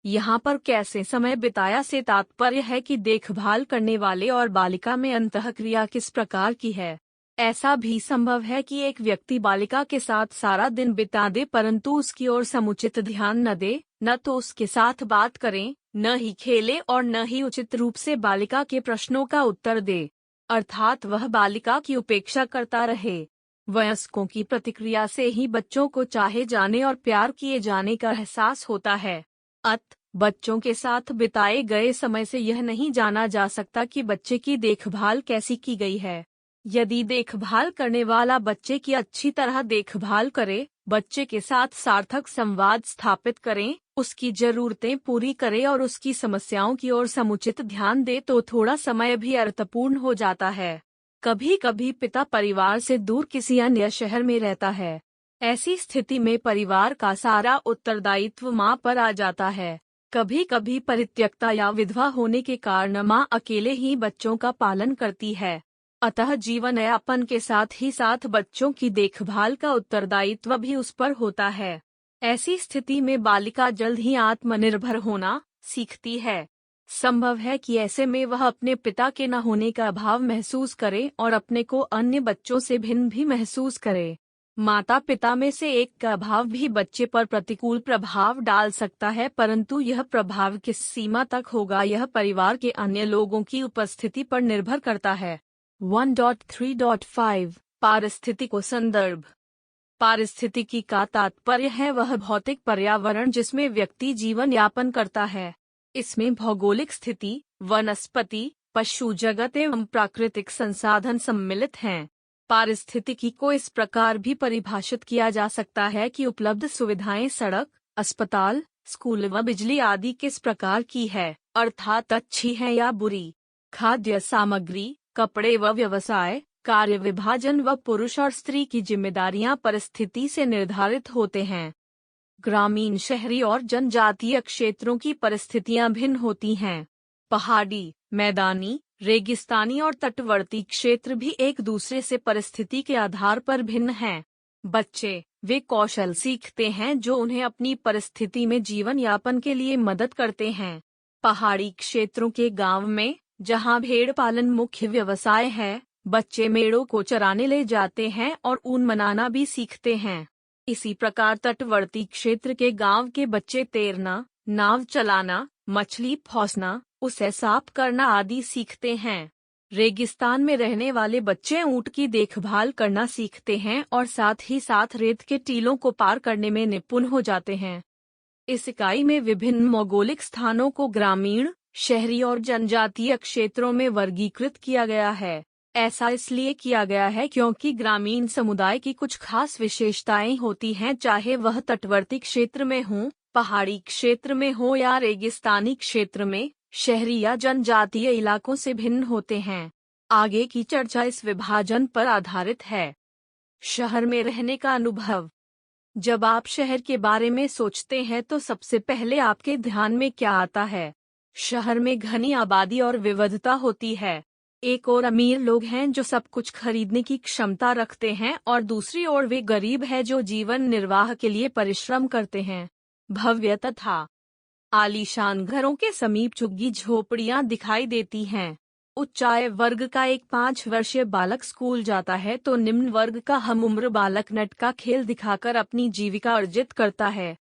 यहाँ पर कैसे समय बिताया से तात्पर्य है कि देखभाल करने वाले और बालिका में अंतःक्रिया किस प्रकार की है। ऐसा भी संभव है कि एक व्यक्ति बालिका के साथ सारा दिन बिता दे परंतु उसकी ओर समुचित ध्यान न दे, न तो उसके साथ बात करें, न ही खेले और न ही उचित रूप से बालिका के प्रश्नों का उत्तर दे, अर्थात वह बालिका की उपेक्षा करता रहे। वयस्कों की प्रतिक्रिया से ही बच्चों को चाहे जाने और प्यार किए जाने का एहसास होता है। बच्चों के साथ बिताए गए समय से यह नहीं जाना जा सकता कि बच्चे की देखभाल कैसी की गई है। यदि देखभाल करने वाला बच्चे की अच्छी तरह देखभाल करे, बच्चे के साथ सार्थक संवाद स्थापित करें, उसकी जरूरतें पूरी करे और उसकी समस्याओं की ओर समुचित ध्यान दे तो थोड़ा समय भी अर्थपूर्ण हो जाता है। कभी कभी पिता परिवार से दूर किसी अन्य शहर में रहता है। ऐसी स्थिति में परिवार का सारा उत्तरदायित्व मां पर आ जाता है। कभी कभी परित्यक्ता या विधवा होने के कारण मां अकेले ही बच्चों का पालन करती है। अतः जीवन यापन के साथ ही साथ बच्चों की देखभाल का उत्तरदायित्व भी उस पर होता है। ऐसी स्थिति में बालिका जल्द ही आत्मनिर्भर होना सीखती है। संभव है कि ऐसे में वह अपने पिता के न होने का अभाव महसूस करे और अपने को अन्य बच्चों से भिन्न भी महसूस करे। माता पिता में से एक का अभाव भी बच्चे पर प्रतिकूल प्रभाव डाल सकता है, परंतु यह प्रभाव किस सीमा तक होगा यह परिवार के अन्य लोगों की उपस्थिति पर निर्भर करता है। 1.3.5 पारिस्थितिक संदर्भ। पारिस्थितिकी का तात्पर्य है वह भौतिक पर्यावरण जिसमें व्यक्ति जीवन यापन करता है। इसमें भौगोलिक स्थिति, वनस्पति, पशु जगत एवं प्राकृतिक संसाधन सम्मिलित हैं। पारिस्थितिकी को इस प्रकार भी परिभाषित किया जा सकता है कि उपलब्ध सुविधाएं सड़क, अस्पताल, स्कूल व बिजली आदि किस प्रकार की है, अर्थात अच्छी है या बुरी। खाद्य सामग्री, कपड़े व व्यवसाय, कार्य विभाजन व पुरुष और स्त्री की जिम्मेदारियां परिस्थिति से निर्धारित होते हैं। ग्रामीण, शहरी और जनजातीय क्षेत्रों की परिस्थितियां भिन्न होती हैं। पहाड़ी, मैदानी, रेगिस्तानी और तटवर्ती क्षेत्र भी एक दूसरे से परिस्थिति के आधार पर भिन्न हैं। बच्चे वे कौशल सीखते हैं जो उन्हें अपनी परिस्थिति में जीवन यापन के लिए मदद करते हैं। पहाड़ी क्षेत्रों के गांव में, जहां भेड़ पालन मुख्य व्यवसाय है, बच्चे मेढ़ों को चराने ले जाते हैं और ऊन बनाना भी सीखते हैं। इसी प्रकार तटवर्ती क्षेत्र के गांव के बच्चे तैरना, नाव चलाना, मछली फंसाना, उसे साफ करना आदि सीखते हैं। रेगिस्तान में रहने वाले बच्चे ऊंट की देखभाल करना सीखते हैं और साथ ही साथ रेत के टीलों को पार करने में निपुण हो जाते हैं। इस इकाई में विभिन्न भौगोलिक स्थानों को ग्रामीण, शहरी और जनजातीय क्षेत्रों में वर्गीकृत किया गया है। ऐसा इसलिए किया गया है क्योंकि ग्रामीण समुदाय की कुछ खास विशेषताएं होती हैं, चाहे वह तटवर्ती क्षेत्र में हो, पहाड़ी क्षेत्र में हो या रेगिस्तानी क्षेत्र में। शहरी या जनजातीय इलाकों से भिन्न होते हैं। आगे की चर्चा इस विभाजन पर आधारित है। शहर में रहने का अनुभव। जब आप शहर के बारे में सोचते हैं तो सबसे पहले आपके ध्यान में क्या आता है? शहर में घनी आबादी और विविधता होती है। एक ओर अमीर लोग हैं जो सब कुछ खरीदने की क्षमता रखते हैं और दूसरी ओर वे गरीब हैं जो जीवन निर्वाह के लिए परिश्रम करते हैं। भव्य तथा आलीशान घरों के समीप झुग्गी झोपड़ियां दिखाई देती हैं। उच्च आय वर्ग का एक 5 वर्षीय बालक स्कूल जाता है तो निम्न वर्ग का हम उम्र बालक नट का खेल दिखाकर अपनी जीविका अर्जित करता है।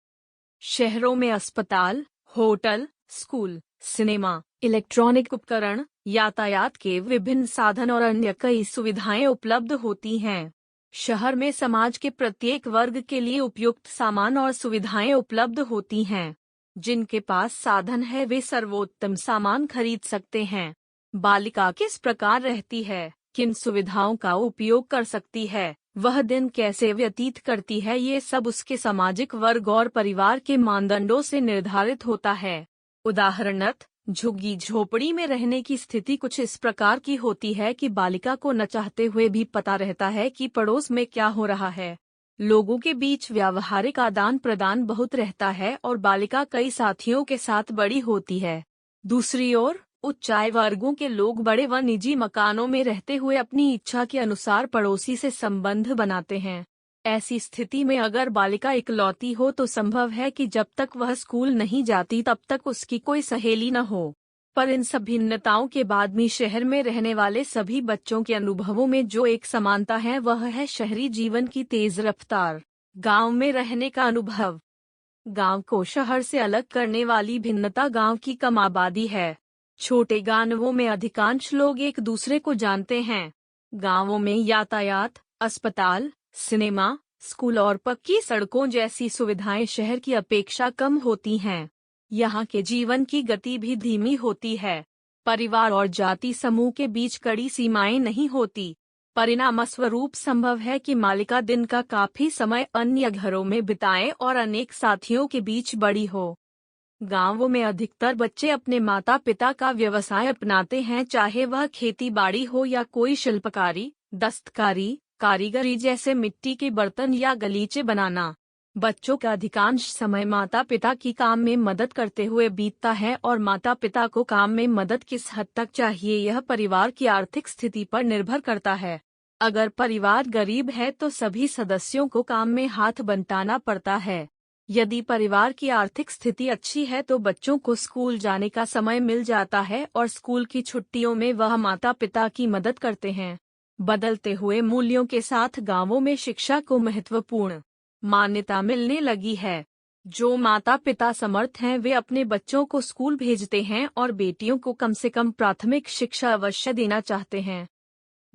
शहरों में अस्पताल, होटल, स्कूल, सिनेमा, इलेक्ट्रॉनिक उपकरण, यातायात के विभिन्न साधन और अन्य कई सुविधाएं उपलब्ध होती हैं। शहर में समाज के प्रत्येक वर्ग के लिए उपयुक्त सामान और सुविधाएं उपलब्ध होती हैं। जिनके पास साधन है वे सर्वोत्तम सामान खरीद सकते हैं। बालिका किस प्रकार रहती है, किन सुविधाओं का उपयोग कर सकती है, वह दिन कैसे व्यतीत करती है, ये सब उसके सामाजिक वर्ग और परिवार के मानदंडों से निर्धारित होता है। उदाहरणतः झुग्गी झोपड़ी में रहने की स्थिति कुछ इस प्रकार की होती है कि बालिका को न चाहते हुए भी पता रहता है कि पड़ोस में क्या हो रहा है। लोगों के बीच व्यावहारिक आदान प्रदान बहुत रहता है और बालिका कई साथियों के साथ बड़ी होती है। दूसरी ओर उच्च आय वर्गों के लोग बड़े व निजी मकानों में रहते हुए अपनी इच्छा के अनुसार पड़ोसी से संबंध बनाते हैं। ऐसी स्थिति में अगर बालिका इकलौती हो तो संभव है कि जब तक वह स्कूल नहीं जाती तब तक उसकी कोई सहेली न हो। पर इन सब भिन्नताओं के बाद भी शहर में रहने वाले सभी बच्चों के अनुभवों में जो एक समानता है वह है शहरी जीवन की तेज रफ्तार, गांव में रहने का अनुभव। गांव को शहर से अलग करने वाली भिन्नता गांव की कम आबादी है। छोटे गांवों में अधिकांश लोग एक दूसरे को जानते हैं। गांवों में यातायात, अस्पताल, सिनेमा, स्कूल और पक्की सड़कों जैसी सुविधाएं शहर की अपेक्षा कम होती हैं। यहाँ के जीवन की गति भी धीमी होती है। परिवार और जाति समूह के बीच कड़ी सीमाएं नहीं होती। परिणामस्वरूप संभव है कि बालिका दिन का काफी समय अन्य घरों में बिताए और अनेक साथियों के बीच बड़ी हो। गांवों में अधिकतर बच्चे अपने माता पिता का व्यवसाय अपनाते हैं, चाहे वह खेती बाड़ी हो या कोई शिल्पकारी, दस्तकारी, कारीगरी जैसे मिट्टी के बर्तन या गलीचे बनाना। बच्चों का अधिकांश समय माता पिता की काम में मदद करते हुए बीतता है और माता पिता को काम में मदद किस हद तक चाहिए यह परिवार की आर्थिक स्थिति पर निर्भर करता है। अगर परिवार गरीब है तो सभी सदस्यों को काम में हाथ बंटाना पड़ता है। यदि परिवार की आर्थिक स्थिति अच्छी है तो बच्चों को स्कूल जाने का समय मिल जाता है और स्कूल की छुट्टियों में वह माता पिता की मदद करते हैं। बदलते हुए मूल्यों के साथ गांवों में शिक्षा को महत्वपूर्ण मान्यता मिलने लगी है। जो माता पिता समर्थ हैं वे अपने बच्चों को स्कूल भेजते हैं और बेटियों को कम से कम प्राथमिक शिक्षा अवश्य देना चाहते हैं।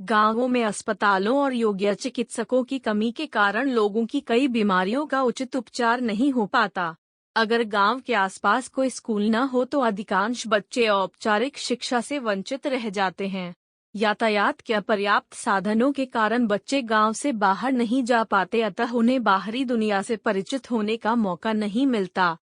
गांवों में अस्पतालों और योग्य चिकित्सकों की कमी के कारण लोगों की कई बीमारियों का उचित उपचार नहीं हो पाता। अगर गांव के आसपास कोई स्कूल न हो तो अधिकांश बच्चे औपचारिक शिक्षा से वंचित रह जाते हैं। यातायात के अपर्याप्त साधनों के कारण बच्चे गांव से बाहर नहीं जा पाते, अतः उन्हें बाहरी दुनिया से परिचित होने का मौका नहीं मिलता।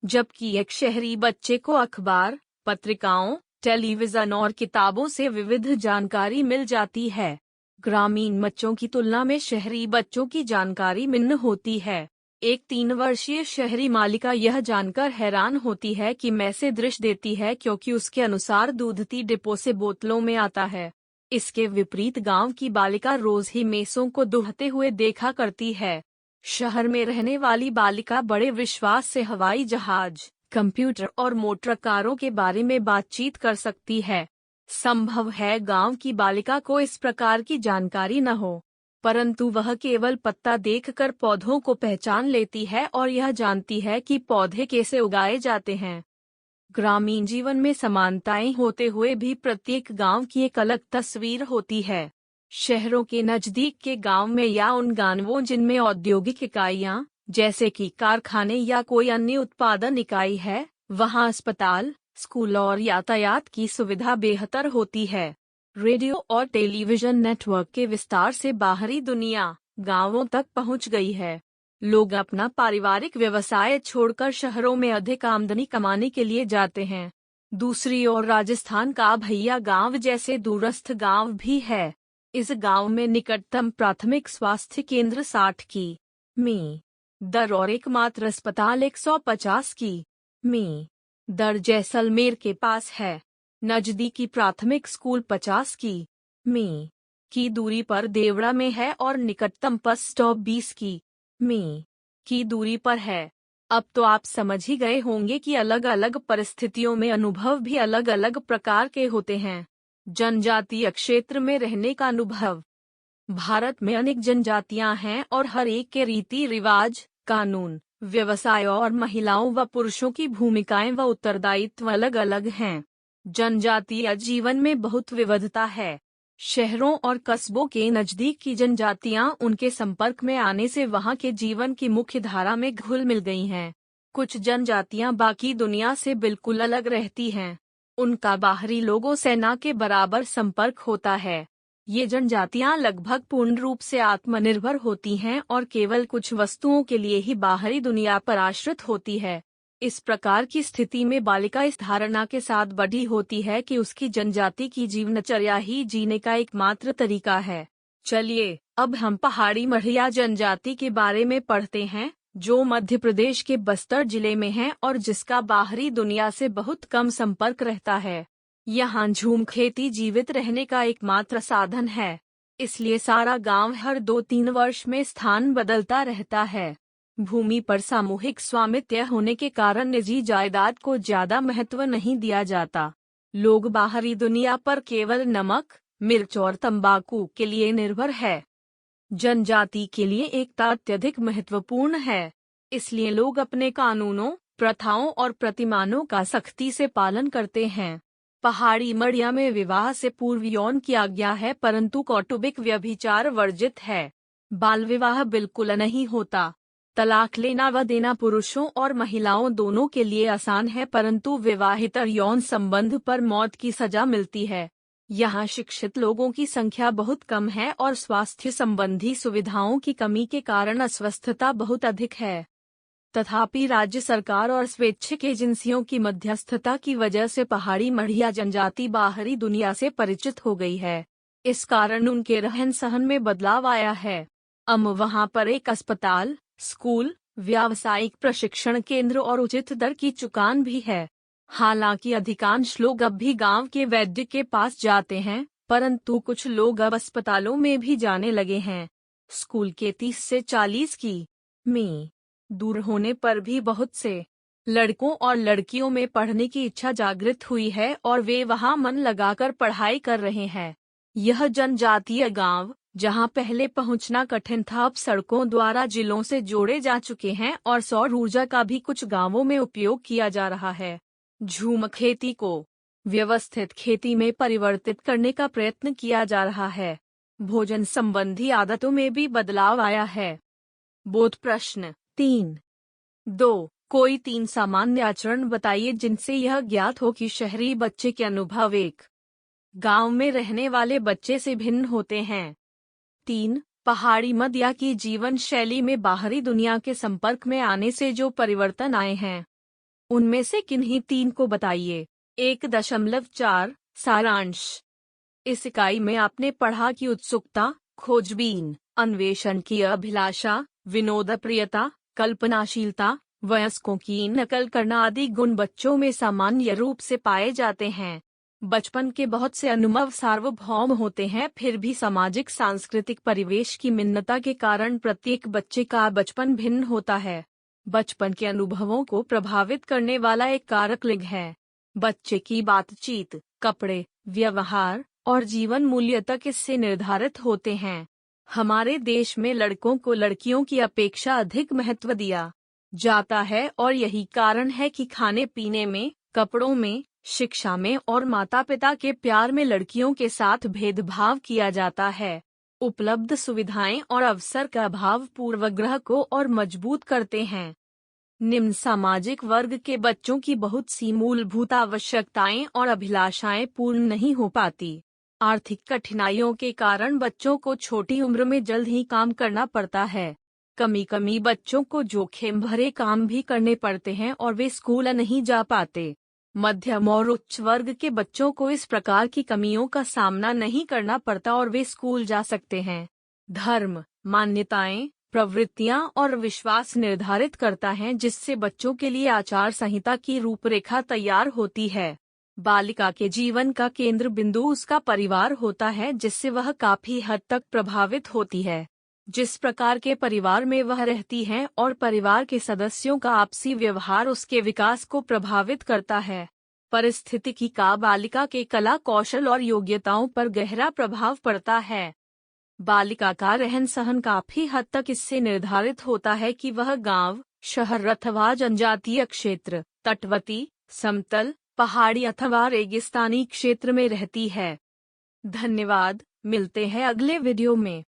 जबकि एक शहरी बच्चे को अखबार, पत्रिकाओं, टेलीविजन और किताबों से विविध जानकारी मिल जाती है। ग्रामीण बच्चों की तुलना में शहरी बच्चों की जानकारी भिन्न होती है। एक 3 वर्षीय शहरी बालिका यह जानकर हैरान होती है कि मैसे दृश्य देती है क्योंकि उसके अनुसार दूध डिपो से बोतलों में आता है। इसके विपरीत गांव की बालिका रोज ही मेसों को दुहते हुए देखा करती है। शहर में रहने वाली बालिका बड़े विश्वास से हवाई जहाज, कंप्यूटर और मोटर कारों के बारे में बातचीत कर सकती है। संभव है गांव की बालिका को इस प्रकार की जानकारी न हो, परंतु वह केवल पत्ता देखकर पौधों को पहचान लेती है और यह जानती है कि पौधे कैसे उगाए जाते हैं। ग्रामीण जीवन में समानताएं होते हुए भी प्रत्येक गांव की एक अलग तस्वीर होती है। शहरों के नजदीक के गांव में या उन गांवों जिनमें औद्योगिक इकाइयां जैसे कि कारखाने या कोई अन्य उत्पादन इकाई है, वहां अस्पताल, स्कूल और यातायात की सुविधा बेहतर होती है। रेडियो और टेलीविजन नेटवर्क के विस्तार से बाहरी दुनिया गांवों तक पहुंच गई है। लोग अपना पारिवारिक व्यवसाय छोड़कर शहरों में अधिक आमदनी कमाने के लिए जाते हैं। दूसरी ओर राजस्थान का भैया गांव जैसे दूरस्थ गांव भी है। इस गांव में निकटतम प्राथमिक स्वास्थ्य केंद्र 60 कि.मी. दर और एकमात्र अस्पताल 150 कि.मी. दर जैसलमेर के पास है। नजदीकी प्राथमिक स्कूल 50 कि.मी. की दूरी पर देवड़ा में है और निकटतम बस स्टॉप 20 कि.मी. की दूरी पर है। अब तो आप समझ ही गए होंगे कि अलग अलग परिस्थितियों में अनुभव भी अलग अलग प्रकार के होते हैं। जनजातीय क्षेत्र में रहने का अनुभव। भारत में अनेक जनजातियां हैं और हर एक के रीति रिवाज, कानून, व्यवसाय और महिलाओं व पुरुषों की भूमिकाएं व उत्तरदायित्व अलग अलग हैं। जनजातीय जीवन में बहुत विविधता है। शहरों और कस्बों के नजदीक की जनजातियां उनके संपर्क में आने से वहां के जीवन की मुख्य धारा में घुल मिल गई हैं। कुछ जनजातियां बाकी दुनिया से बिल्कुल अलग रहती हैं। उनका बाहरी लोगों से न के बराबर संपर्क होता है। ये जनजातियां लगभग पूर्ण रूप से आत्मनिर्भर होती हैं और केवल कुछ वस्तुओं के लिए ही बाहरी दुनिया पर आश्रित होती है। इस प्रकार की स्थिति में बालिका इस धारणा के साथ बड़ी होती है कि उसकी जनजाति की जीवनचर्या ही जीने का एकमात्र तरीका है। चलिए अब हम पहाड़ी मढ़िया जनजाति के बारे में पढ़ते हैं, जो मध्य प्रदेश के बस्तर जिले में है और जिसका बाहरी दुनिया से बहुत कम संपर्क रहता है। यहाँ झूम खेती जीवित रहने का एकमात्र साधन है। इसलिए सारा गांव हर 2-3 वर्ष में स्थान बदलता रहता है। भूमि पर सामूहिक स्वामित्व होने के कारण निजी जायदाद को ज्यादा महत्व नहीं दिया जाता। लोग बाहरी दुनिया पर केवल नमक, मिर्च और तंबाकू के लिए निर्भर है। जनजाति के लिए एकता अत्यधिक महत्वपूर्ण है, इसलिए लोग अपने कानूनों, प्रथाओं और प्रतिमानों का सख्ती से पालन करते हैं। पहाड़ी मड़िया में विवाह से पूर्व यौन की आज्ञा है, परंतु कौटुंबिक व्यभिचार वर्जित है। बाल विवाह बिल्कुल नहीं होता। तलाक लेना व देना पुरुषों और महिलाओं दोनों के लिए आसान है, परंतु विवाहित यौन संबंध पर मौत की सजा मिलती है। यहाँ शिक्षित लोगों की संख्या बहुत कम है और स्वास्थ्य संबंधी सुविधाओं की कमी के कारण अस्वस्थता बहुत अधिक है। तथापि राज्य सरकार और स्वैच्छिक एजेंसियों की मध्यस्थता की वजह से पहाड़ी मड़िया जनजाति बाहरी दुनिया से परिचित हो गई है। इस कारण उनके रहन सहन में बदलाव आया है। अब वहाँ पर एक अस्पताल, स्कूल, व्यावसायिक प्रशिक्षण केंद्र और उचित दर की दुकान भी है। हालांकि अधिकांश लोग अब भी गांव के वैद्य के पास जाते हैं, परंतु कुछ लोग अब अस्पतालों में भी जाने लगे हैं। स्कूल के 30 से 40 की दूर होने पर भी बहुत से लड़कों और लड़कियों में पढ़ने की इच्छा जागृत हुई है और वे वहां मन लगाकर पढ़ाई कर रहे हैं। यह जनजातीय गांव, जहां पहले पहुंचना कठिन था, अब सड़कों द्वारा जिलों से जोड़े जा चुके हैं और सौर ऊर्जा का भी कुछ गांवों में उपयोग किया जा रहा है। झूम खेती को व्यवस्थित खेती में परिवर्तित करने का प्रयत्न किया जा रहा है। भोजन संबंधी आदतों में भी बदलाव आया है। बोध प्रश्न 3.2 कोई 3 सामान्य आचरण बताइए जिनसे यह ज्ञात हो कि शहरी बच्चे के अनुभव एक गांव में रहने वाले बच्चे से भिन्न होते हैं। 3. पहाड़ी मड़िया की जीवन शैली में बाहरी दुनिया के संपर्क में आने से जो परिवर्तन आए हैं, उनमें से किन्हीं 3 को बताइए। 1.4 सारांश। इस इकाई में आपने पढ़ा कि उत्सुकता, खोजबीन, अन्वेषण की अभिलाषा, विनोदप्रियता, कल्पनाशीलता, वयस्कों की नकल करना आदि गुण बच्चों में सामान्य रूप से पाए जाते हैं। बचपन के बहुत से अनुभव सार्वभौम होते हैं, फिर भी सामाजिक सांस्कृतिक परिवेश की भिन्नता के कारण प्रत्येक बच्चे का बचपन भिन्न होता है। बचपन के अनुभवों को प्रभावित करने वाला एक कारक लिंग है। बच्चे की बातचीत, कपड़े, व्यवहार और जीवन मूल्य तक इससे निर्धारित होते हैं। हमारे देश में लड़कों को लड़कियों की अपेक्षा अधिक महत्व दिया जाता है और यही कारण है कि खाने पीने में, कपड़ों में, शिक्षा में और माता पिता के प्यार में लड़कियों के साथ भेदभाव किया जाता है। उपलब्ध सुविधाएं और अवसर का अभाव पूर्वाग्रह को और मजबूत करते हैं। निम्न सामाजिक वर्ग के बच्चों की बहुत सी मूलभूत आवश्यकताएं और अभिलाषाएं पूर्ण नहीं हो पाती। आर्थिक कठिनाइयों के कारण बच्चों को छोटी उम्र में जल्द ही काम करना पड़ता है। कमी बच्चों को जोखिम भरे काम भी करने पड़ते हैं और वे स्कूल नहीं जा पाते। मध्यम और उच्च वर्ग के बच्चों को इस प्रकार की कमियों का सामना नहीं करना पड़ता और वे स्कूल जा सकते हैं। धर्म, मान्यताएं, प्रवृत्तियां और विश्वास निर्धारित करता है जिससे बच्चों के लिए आचार संहिता की रूपरेखा तैयार होती है। बालिका के जीवन का केंद्र बिंदु उसका परिवार होता है, जिससे वह काफी हद तक प्रभावित होती है। जिस प्रकार के परिवार में वह रहती है और परिवार के सदस्यों का आपसी व्यवहार उसके विकास को प्रभावित करता है। परिस्थितिकी का बालिका के कला कौशल और योग्यताओं पर गहरा प्रभाव पड़ता है। बालिका का रहन सहन काफी हद तक इससे निर्धारित होता है कि वह गांव, शहर अथवा जनजातीय क्षेत्र, तटवर्ती, समतल, पहाड़ी अथवा रेगिस्तानी क्षेत्र में रहती है। धन्यवाद, मिलते हैं अगले वीडियो में।